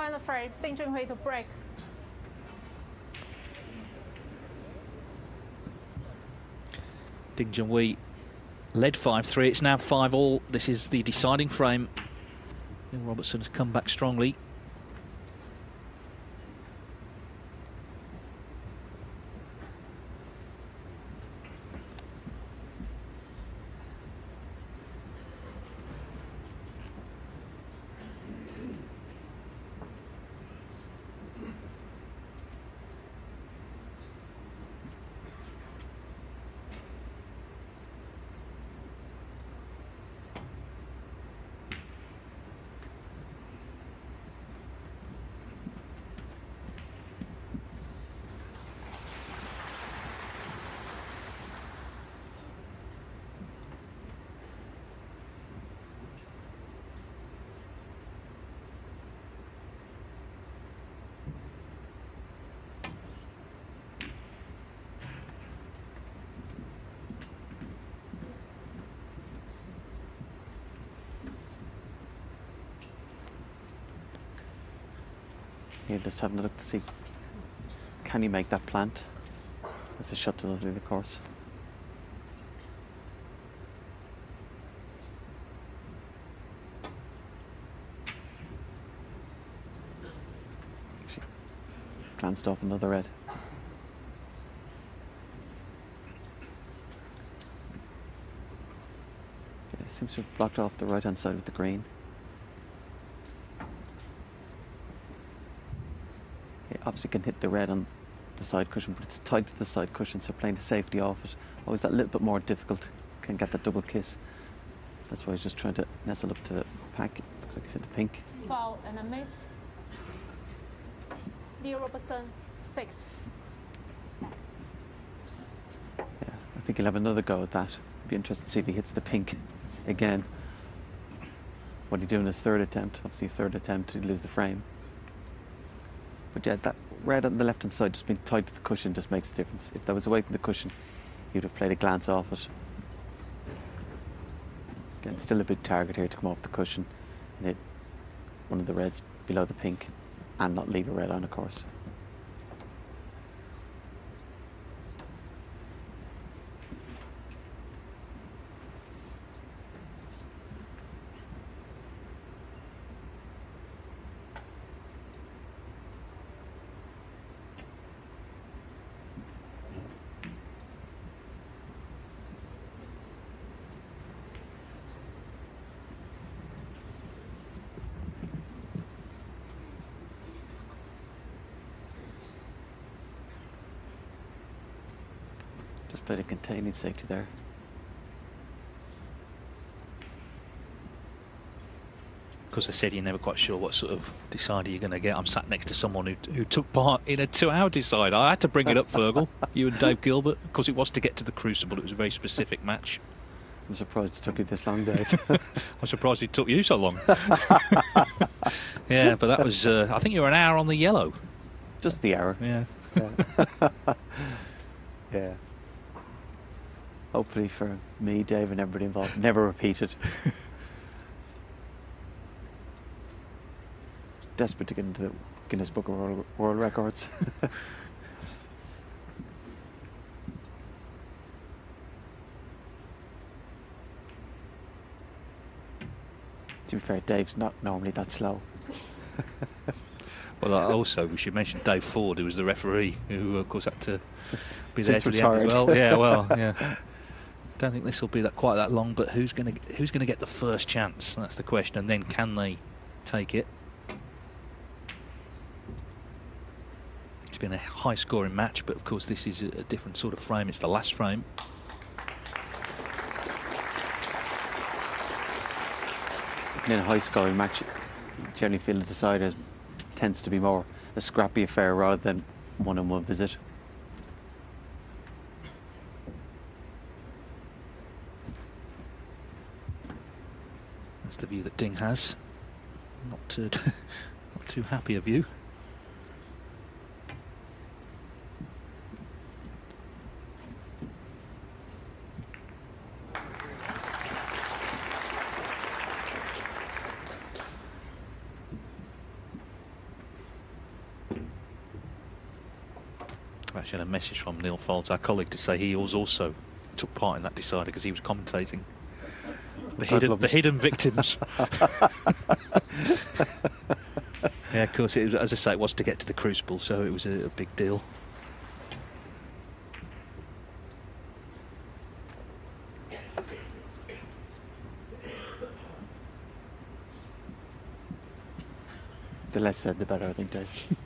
Final frame, Ding Junhui to break. Ding Junhui led 5-3. It's now 5-all. This is the deciding frame. Robertson has come back strongly. Yeah, just having a look to see, can he make that plant? It's a shot to the other course. Actually, glanced off another red. Yeah, seems to have blocked off the right hand side of the green. Obviously can hit the red on the side cushion, but it's tight to the side cushion, so playing the safety off it, always that little bit more difficult. Can get that double kiss. That's why he's just trying to nestle up to the pack. Looks like he's hit the pink. Foul and a miss. Leo Robertson, 6. Yeah, I think he'll have another go at that. Be interested to see if he hits the pink again. What he do in his third attempt? Obviously, third attempt to lose the frame. But yeah, that red on the left-hand side just being tied to the cushion just makes the difference. If that was away from the cushion, he would have played a glance off it. Again, still a big target here to come off the cushion and hit one of the reds below the pink and not leave a red on, of course. Just played a containing safety there. Because I said you're never quite sure what sort of decider you're going to get. I'm sat next to someone who took part in a 2-hour decider. I had to bring it up, Fergal, you and Dave Gilbert, because it was to get to the Crucible. It was a very specific match. I'm surprised it took you this long, Dave. I'm surprised it took you so long. Yeah, but that was, I think you were an hour on the yellow. Just the hour. Yeah. Yeah. Hopefully for me, Dave, and everybody involved, never repeated. Desperate to get into the Guinness Book of World Records. To be fair, Dave's not normally that slow. Well, also we should mention Dave Ford, who was the referee, who of course had to be there Since to the end retired. as well. Yeah, well, yeah. Don't think this will be quite that long, but who's going to get the first chance? That's the question, and then can they take it? It's been a high-scoring match, but of course this is a different sort of frame. It's the last frame. In a high-scoring match, you generally feel the decider tends to be more a scrappy affair rather than one-on-one visit. That's the view that Ding has. Not too happy a view. Actually, had a message from Neil Folds, our colleague, to say he also took part in that decider because he was commentating the hidden victims. Yeah, of course, it was, as I say, it was to get to the Crucible, so it was a big deal. The less said, the better, I think, Dave.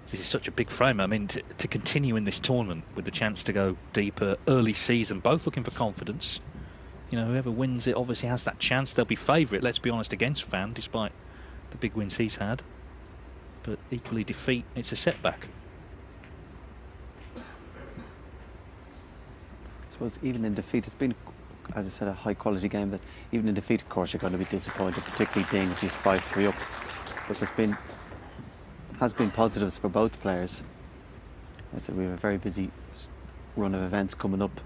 This is such a big frame. I mean, to continue in this tournament with the chance to go deeper, early season, both looking for confidence. You know, whoever wins it obviously has that chance. They'll be favourite, let's be honest, against Fan, despite the big wins he's had. But equally, defeat, it's a setback. I suppose even in defeat, it's been, as I said, a high-quality game that even in defeat, of course, you're going to be disappointed, particularly Ding if he's 5-3 up. But has been positives for both players. I said we have a very busy run of events coming up.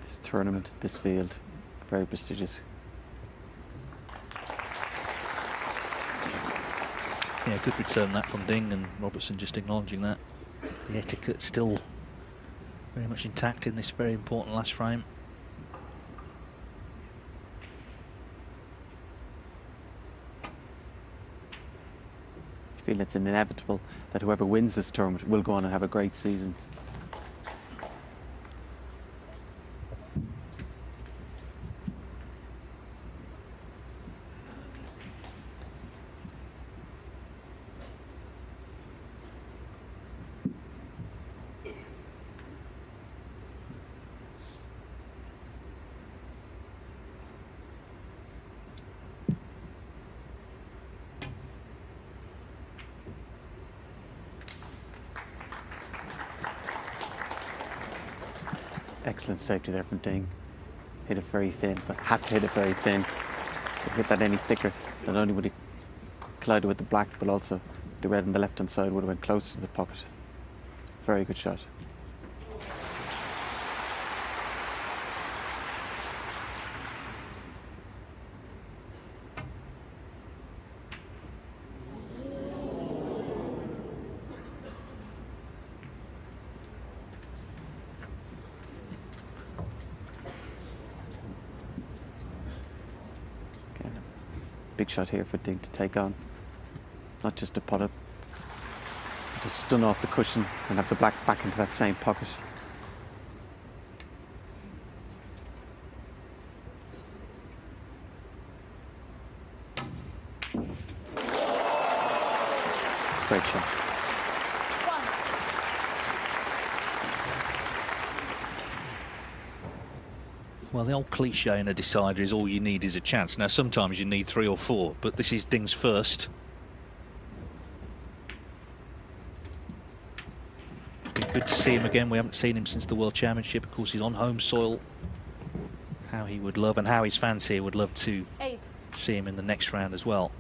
This tournament, this field, very prestigious. Yeah, good return that from Ding, and Robertson just acknowledging that. The etiquette still very much intact in this very important last frame. I feel it's inevitable that whoever wins this tournament will go on and have a great season. Excellent safety there from Ding. Hit it very thin, but had to hit it very thin. If it hit that any thicker, not only would it collide with the black, but also the red on the left-hand side would have went closer to the pocket. Very good shot. Big shot here for Ding to take on. Not just to pot it, but to stun off the cushion and have the black back into that same pocket. Great shot. Well, the old cliche in a decider is all you need is a chance. Now, sometimes you need 3 or 4, but this is Ding's first. Been good to see him again. We haven't seen him since the World Championship. Of course, he's on home soil. How he would love, and how his fans here would love to see him in the next round as well.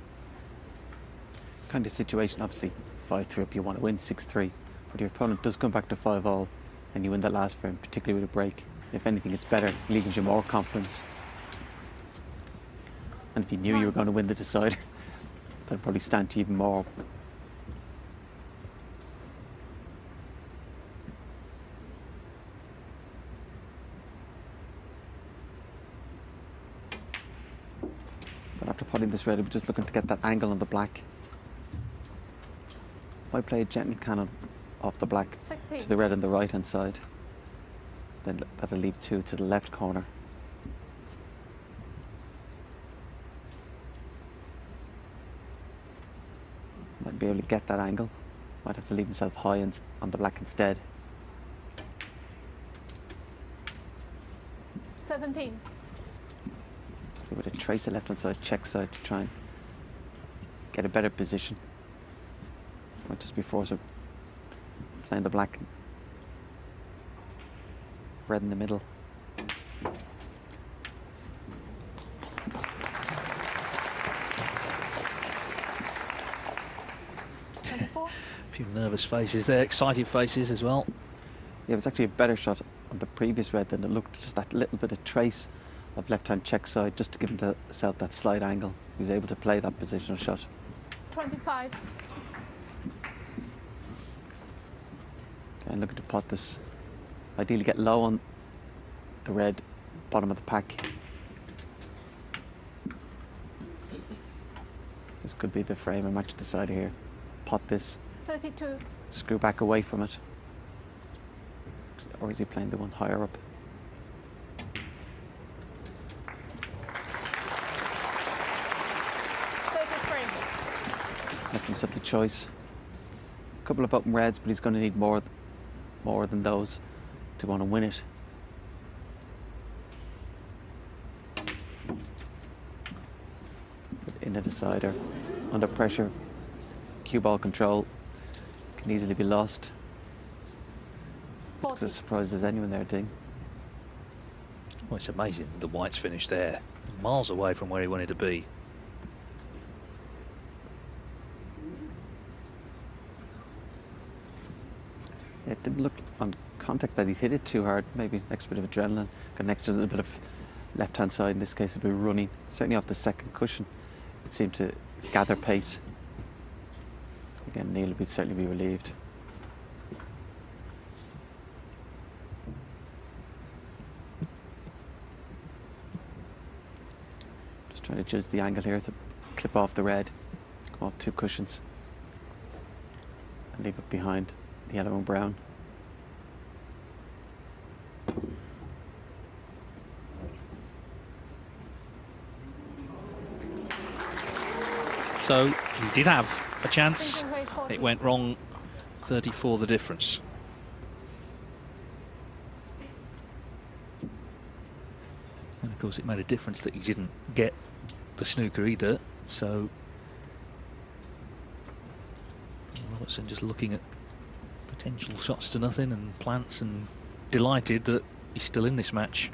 Kind of situation, obviously, 5-3 up, you want to win 6-3. But your opponent does come back to 5-all, and you win that last frame, particularly with a break. If anything, it's better. It gives you more confidence. And if you knew you were going to win the decider, that'd probably stand to you even more. But after putting this red, we're just looking to get that angle on the black. I play a gently cannon off the black 16. to the red on the right hand side. Then that'll leave 2 to the left corner. Might be able to get that angle. Might have to leave himself high on the black instead. 17. With a trace the left hand side, check side to try and get a better position. Might just be forced of playing the black. Red in the middle. A few nervous faces there, excited faces as well. Yeah, it was actually a better shot on on the previous red, then it looked just that little bit of trace of left-hand check side just to give himself that slight angle. He was able to play that positional shot. 25. And looking to pot this, ideally get low on the red bottom of the pack. This could be the frame and match decider here. Pot this. 32. Screw back away from it. Or is he playing the one higher up? Left himself the choice. A couple of open reds, but he's going to need more than those to want to win it. But in a decider, under pressure, cue ball control can easily be lost. It's as surprised as anyone there, Ding. Well, it's amazing the white's finished there, miles away from where he wanted to be. It didn't look on contact that he hit it too hard. Maybe an extra bit of adrenaline, connected a little bit of left-hand side. In this case, a bit of running. Certainly off the second cushion, it seemed to gather pace. Again, Neil would certainly be relieved. Just trying to adjust the angle here to clip off the red, come off two cushions, and leave it behind the yellow and brown. So he did have a chance. It went wrong. 34 the difference. And of course it made a difference that he didn't get the snooker either. So Robertson just looking at potential shots to nothing and plants and delighted that he's still in this match.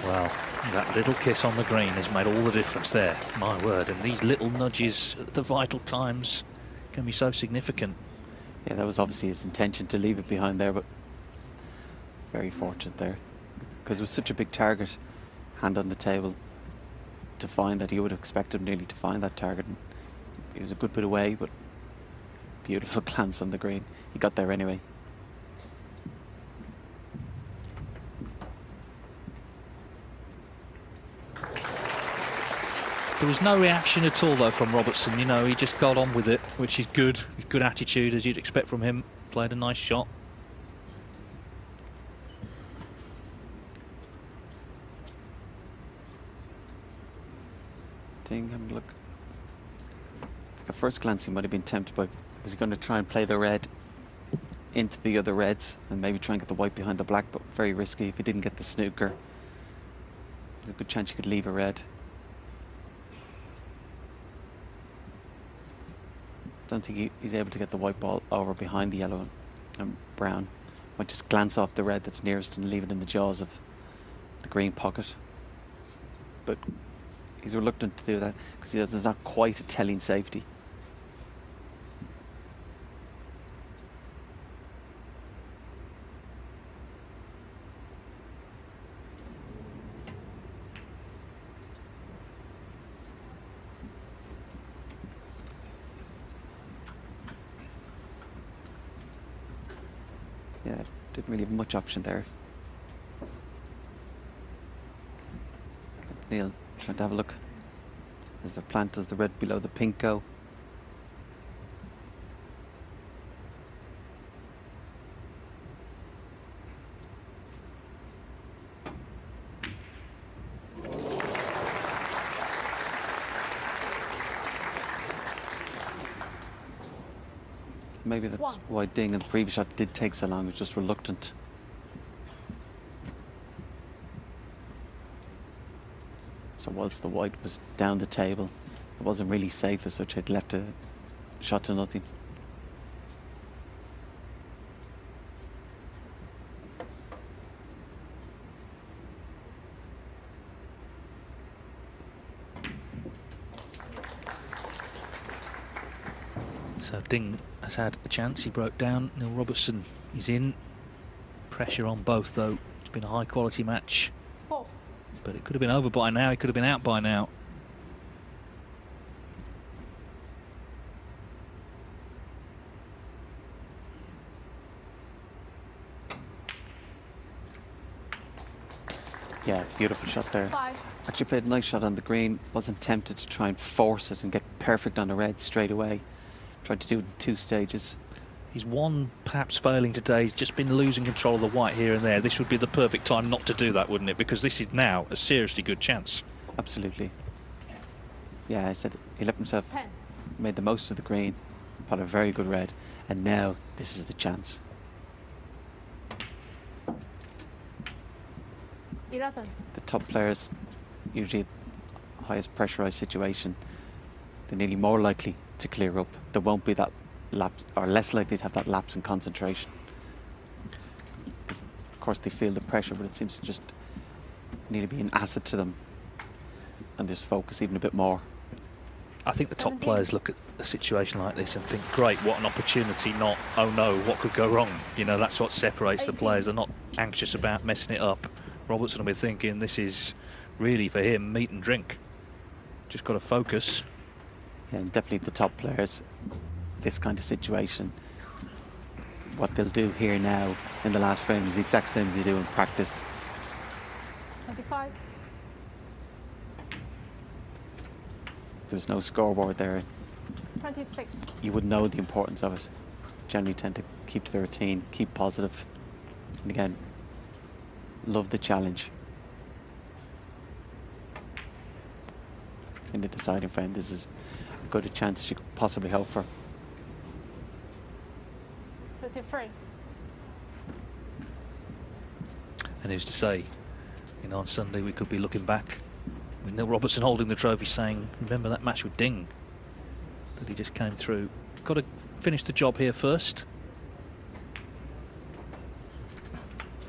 Well, that little kiss on the green has made all the difference there, my word. And these little nudges at the vital times can be so significant. Yeah, that was obviously his intention to leave it behind there, but very fortunate there. Because it was such a big target, hand on the table, to find that. You would have expected him nearly to find that target. And he was a good bit away, but beautiful glance on the green. He got there anyway. There was no reaction at all, though, from Robertson. You know, he just got on with it, which is good. Good attitude, as you'd expect from him. Played a nice shot. Ding, have a look. I think at first glance he might have been tempted by, was he going to try and play the red into the other reds and maybe try and get the white behind the black, but very risky. If he didn't get the snooker, there's a good chance he could leave a red. Don't think he's able to get the white ball over behind the yellow and brown. Might just glance off the red that's nearest and leave it in the jaws of the green pocket. But he's reluctant to do that because it's not quite a telling safety. Yeah, didn't really have much option there. Neil trying to have a look as the plant does the red below the pink go. Maybe that's One. why Ding in the previous shot did take so long. He was just reluctant. So whilst the white was down the table, it wasn't really safe as such. He'd left a shot to nothing. So Ding has had a chance. He broke down. Neil Robertson is in. Pressure on both, though. It's been a high-quality match. 4. But it could have been over by now. He could have been out by now. Yeah, beautiful shot there. 5. Actually played a nice shot on the green. Wasn't tempted to try and force it and get perfect on the red straight away. Tried to do it in 2 stages. He's one perhaps failing today. He's just been losing control of the white here and there. This would be the perfect time not to do that, wouldn't it? Because this is now a seriously good chance. Absolutely. Yeah, I said he left himself, 10. made the most of the green, put a very good red, and now this is the chance. 11. The top players, usually highest pressurized situation, they're nearly more likely to clear up. There won't be that lapse, or less likely to have that lapse in concentration. Of course they feel the pressure, but it seems to just nearly be an asset to them and just focus even a bit more. I think the top 17. players look at a situation like this and think, great, what an opportunity, not, oh no, what could go wrong? You know, that's what separates the 18. players. They're not anxious about messing it up. Robertson will be thinking this is really for him meat and drink. Just got to focus. Yeah, and definitely the top players, this kind of situation, what they'll do here now in the last frame is the exact same as they do in practice. 25. There's no scoreboard there. 26. You would know the importance of it. Generally tend to keep to the routine, keep positive. And again, love the challenge. In the deciding frame, this is as good a chance as you could possibly hope for. 33. And who's to say, you know, on Sunday we could be looking back with Neil Robertson holding the trophy saying, remember that match with Ding that he just came through. Got to finish the job here first.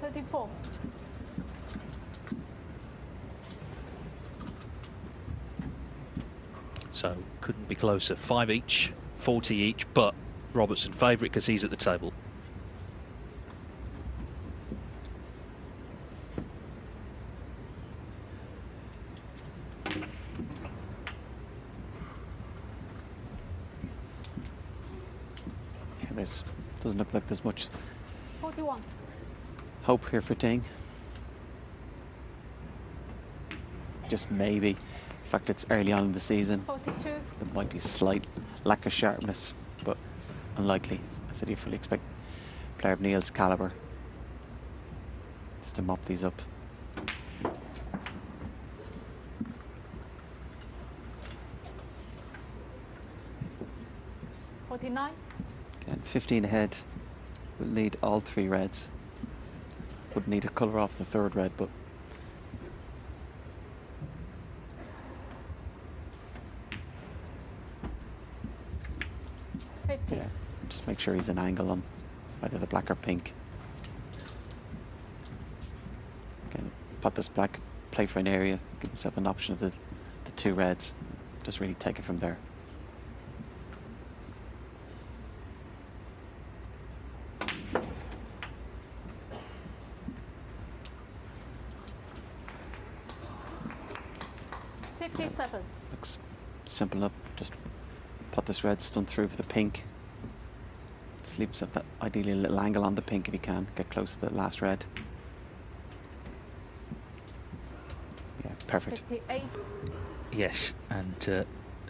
34. So couldn't be closer. 5 each, 40 each, but Robertson favourite because he's at the table. Yeah, this doesn't look like there's much 41. hope here for Ding. Just maybe. In fact, it's early on in the season. 42. There might be a slight lack of sharpness, but unlikely. I said you fully expect a player of Neil's calibre just to mop these up. $49. Again, 15 ahead. We'll need all 3 reds. Would need a colour off the 3rd red, but yeah, just make sure he's an angle on either the black or pink. Again, put this black, play for an area, give himself an option of the 2 reds. Just really take it from there. Looks simple enough. Just put this red stun through for the pink. Just leave yourself that ideally a little angle on the pink if you can. Get close to the last red. Yeah, perfect. 58. Yes, and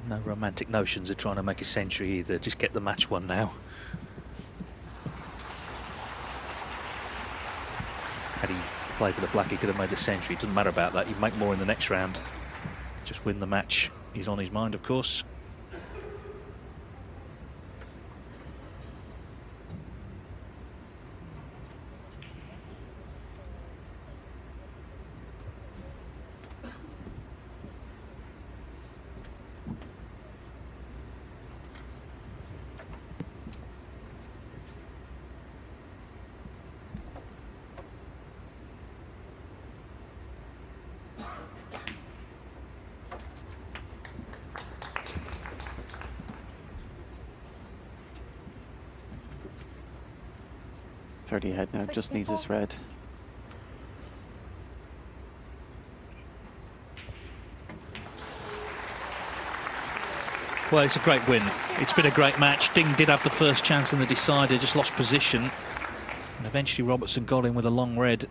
no romantic notions of trying to make a century either. Just get the match won now. Had he played with the black, he could have made a century. It doesn't matter about that. He'd make more in the next round. Just win the match. He's on his mind, of course. 30 ahead now, just needs this red. Well, it's a great win. It's been a great match. Ding did have the first chance in the decider, just lost position. And eventually Robertson got in with a long red.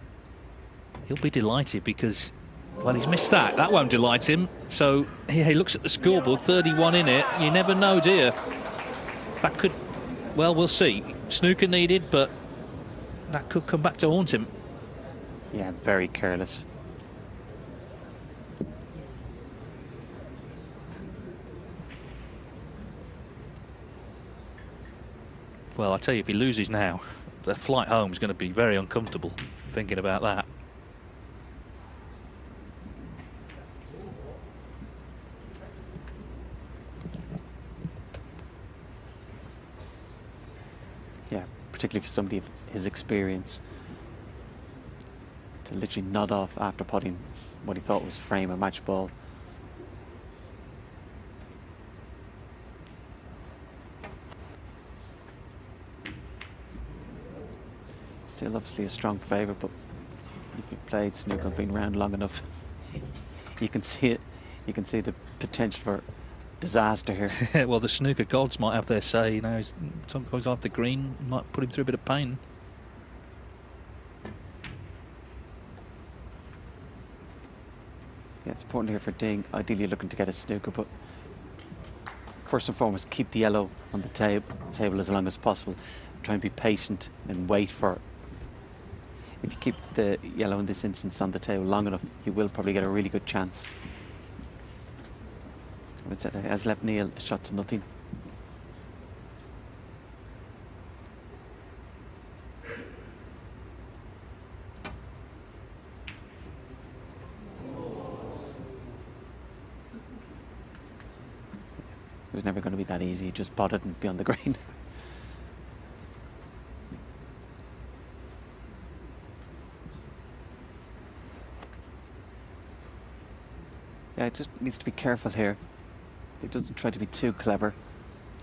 He'll be delighted because, well, he's missed that. That won't delight him. So he looks at the scoreboard, 31 in it. You never know, dear. That could, well, we'll see. Snooker needed, but that could come back to haunt him. Yeah, very careless. Well, I tell you, if he loses now, the flight home is going to be very uncomfortable thinking about that. Yeah, particularly for somebody of his experience, to literally nod off after putting what he thought was frame a match ball. Still obviously a strong favourite, but if you've played snooker and been around long enough, you can see it. You can see the potential for disaster here. Well, the snooker gods might have their say. You know, some goes off the green, might put him through a bit of pain. Yeah, it's important here for Ding. Ideally looking to get a snooker, but first and foremost, keep the yellow on the table as long as possible. Try and be patient and wait for. If you keep the yellow in this instance on the table long enough, you will probably get a really good chance. It has left Neil a shot to nothing. It was never going to be that easy. You just pot it and be on the green. Yeah, it just needs to be careful here. He doesn't try to be too clever.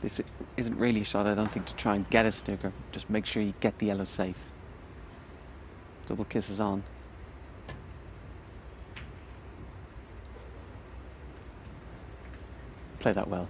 This isn't really a shot, I don't think, to try and get a snooker. Just make sure you get the yellow safe. Double kisses on. Play that well.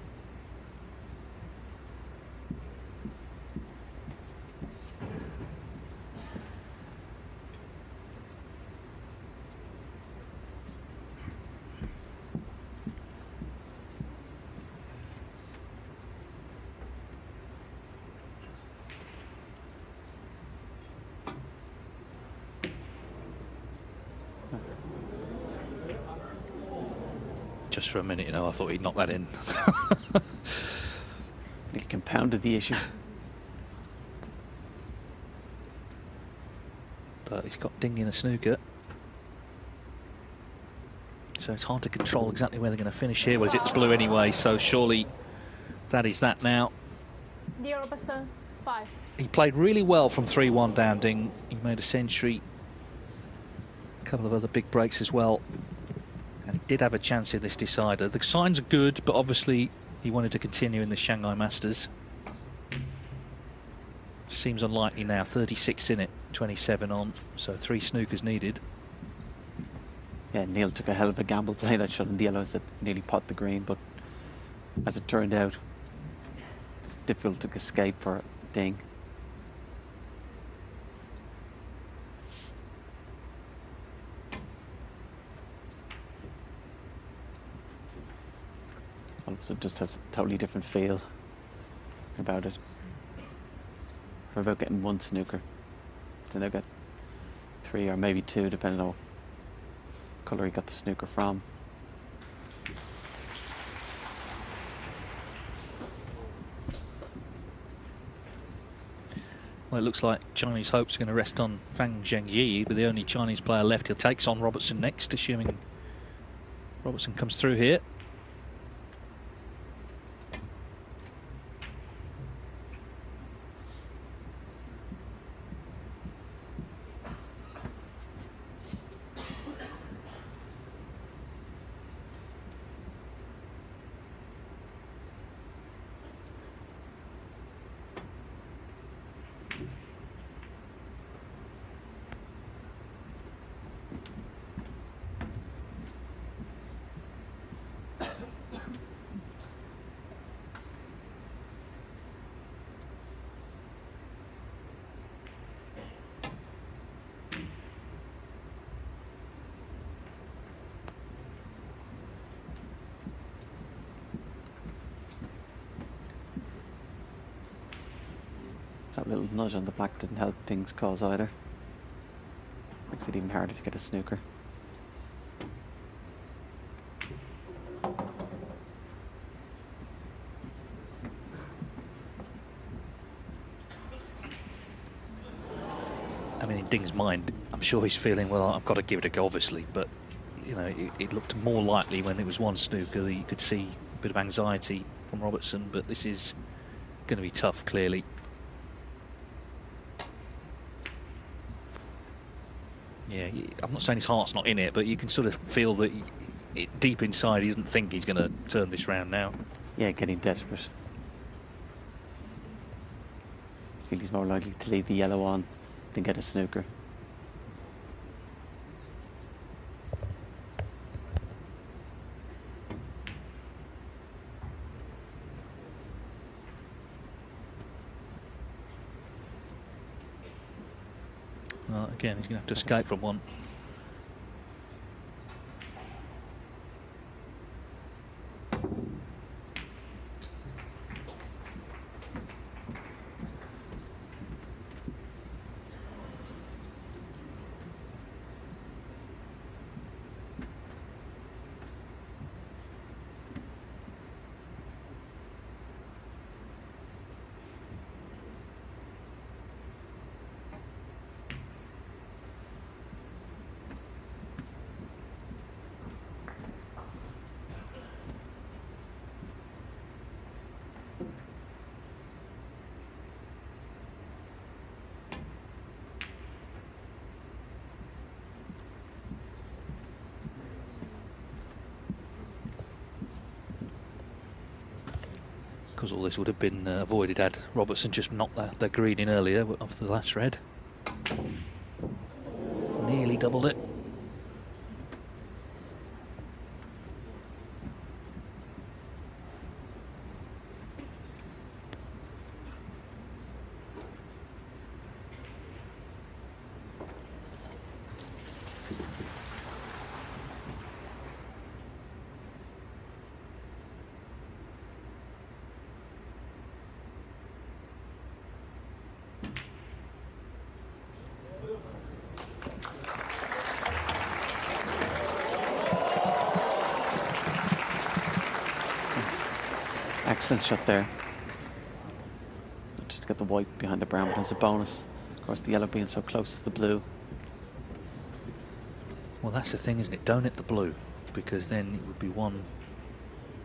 Just for a minute, you know, I thought he'd knock that in. He compounded the issue. But he's got Ding in a snooker. So it's hard to control exactly where they're going to finish here. Well, he's hit the blue anyway, so surely that is that now. Dear Robertson, 5. He played really well from 3-1 down, Ding. He made a century. A couple of other big breaks as well. And he did have a chance in this decider. The signs are good, but obviously he wanted to continue in the Shanghai Masters. Seems unlikely now. 36 in it, 27 on, so 3 snookers needed. Yeah, Neil took a hell of a gamble playing that shot in the yellows that nearly pot the green, but as it turned out, it's difficult to escape for Ding. Also just has a totally different feel about it. Or about getting 1 snooker. Then they'll get 3 or maybe 2 depending on what colour he got the snooker from. Well, it looks like Chinese hope's going to rest on Fang Zhengyi, but the only Chinese player left. He'll take on Robertson next, assuming Robertson comes through here. That little nudge on the black didn't help things cause either. Makes it even harder to get a snooker. I mean, in Ding's mind, I'm sure he's feeling, well, I've got to give it a go, obviously, but, you know, it looked more likely when it was one snooker that you could see a bit of anxiety from Robertson, but this is going to be tough, clearly. Yeah, I'm not saying his heart's not in it, but you can sort of feel that deep inside he doesn't think he's going to turn this round now. Yeah, getting desperate. I feel he's more likely to leave the yellow on than get a snooker. Well, again, he's going to have to escape from one. Because all this would have been avoided had Robertson just knocked the green in earlier off the last red. Nearly doubled it. Excellent shot there. Just to get the white behind the brown, but as a bonus. Of course, the yellow being so close to the blue. Well, that's the thing, isn't it? Don't hit the blue, because then it would be one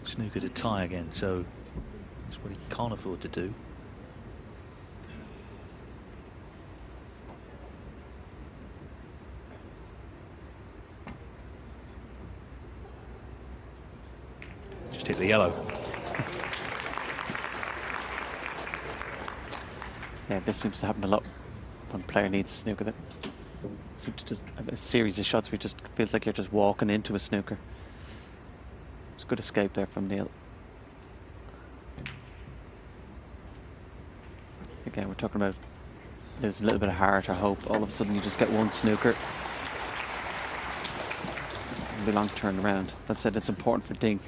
snooker to tie again. So that's what he can't afford to do. Just hit the yellow. Yeah, this seems to happen a lot when a player needs a snooker. That seems to just have a series of shots where it just feels like you're just walking into a snooker. It's a good escape there from Neil. Again, we're talking about there's a little bit of heart or hope. All of a sudden you just get one snooker. Doesn't be long to turn around. That said, it's important for Ding.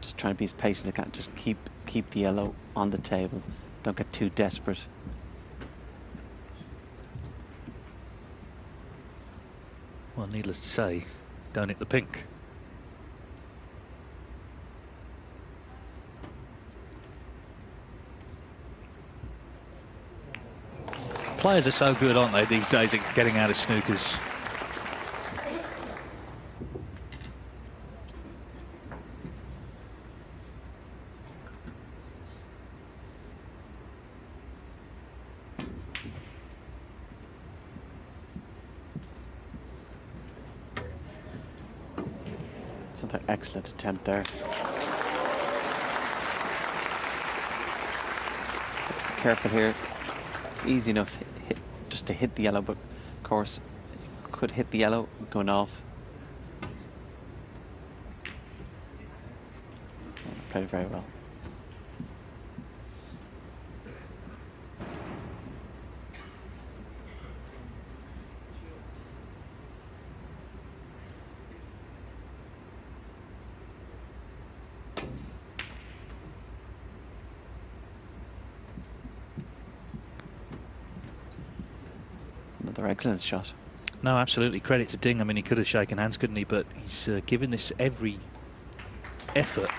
Just trying to be as patient as they can. Just keep the yellow on the table. Don't get too desperate. Well, needless to say, don't hit the pink. Players are so good, aren't they, these days at getting out of snookers. Another excellent attempt there. Careful here. Easy enough just to hit the yellow, but of course could hit the yellow going off. Played it very well. Another excellent shot. No, absolutely. Credit to Ding. I mean, he could have shaken hands, couldn't he? But he's given this every effort.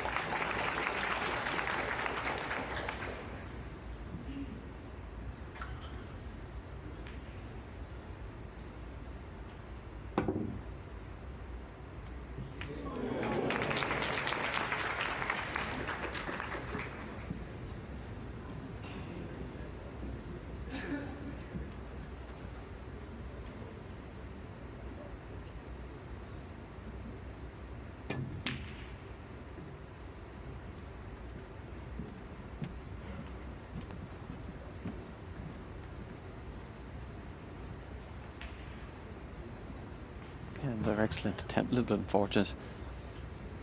Another excellent attempt, a little bit unfortunate.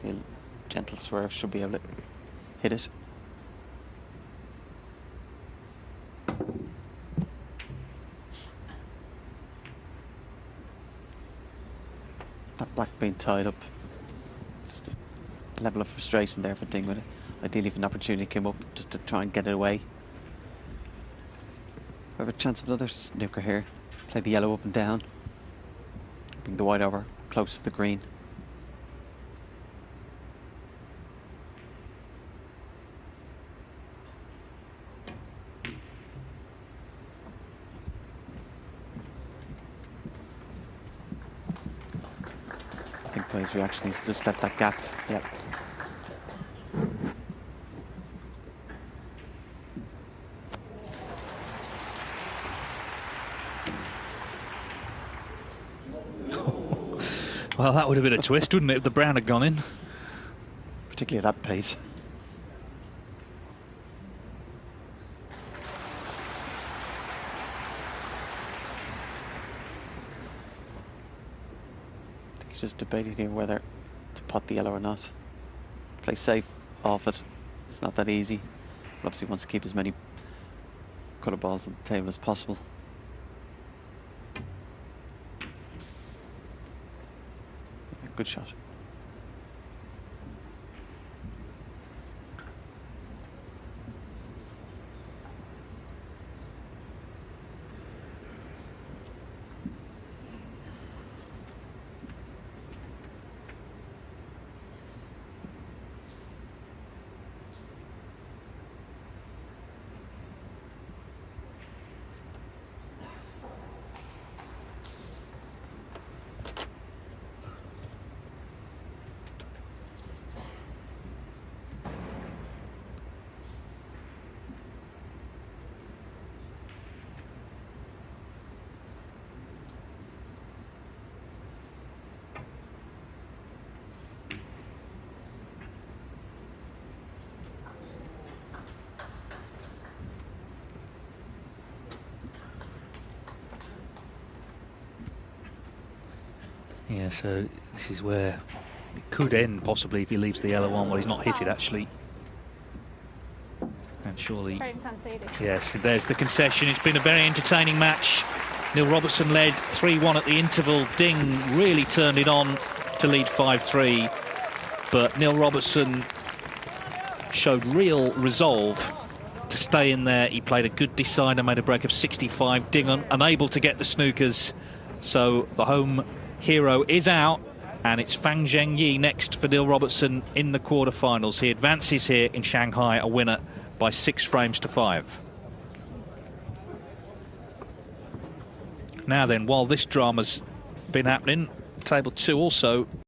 A gentle swerve, should be able to hit it. That black being tied up, just a level of frustration there for Ding with it. Ideally if an opportunity came up just to try and get it away. We have a chance of another snooker here. Play the yellow up and down. Bring the white over close to the green. I think by his reaction he's just left that gap. Yep. Well, that would have been a twist, wouldn't it, if the brown had gone in? Particularly at that pace. I think he's just debating here whether to pot the yellow or not. Play safe off it. It's not that easy. But obviously wants to keep as many colour balls on the table as possible. Good shot. Yeah, so this is where it could end possibly if he leaves the yellow on. Well, he's not hit it actually. And surely... Frame conceded. Yes, there's the concession. It's been a very entertaining match. Neil Robertson led 3-1 at the interval. Ding really turned it on to lead 5-3. But Neil Robertson showed real resolve to stay in there. He played a good decider, made a break of 65. Ding unable to get the snookers. So the home hero is out, and it's Fang Zhengyi next for Neil Robertson in the quarterfinals. He advances here in Shanghai, a winner by 6 frames to 5. Now then, while this drama's been happening, table 2 also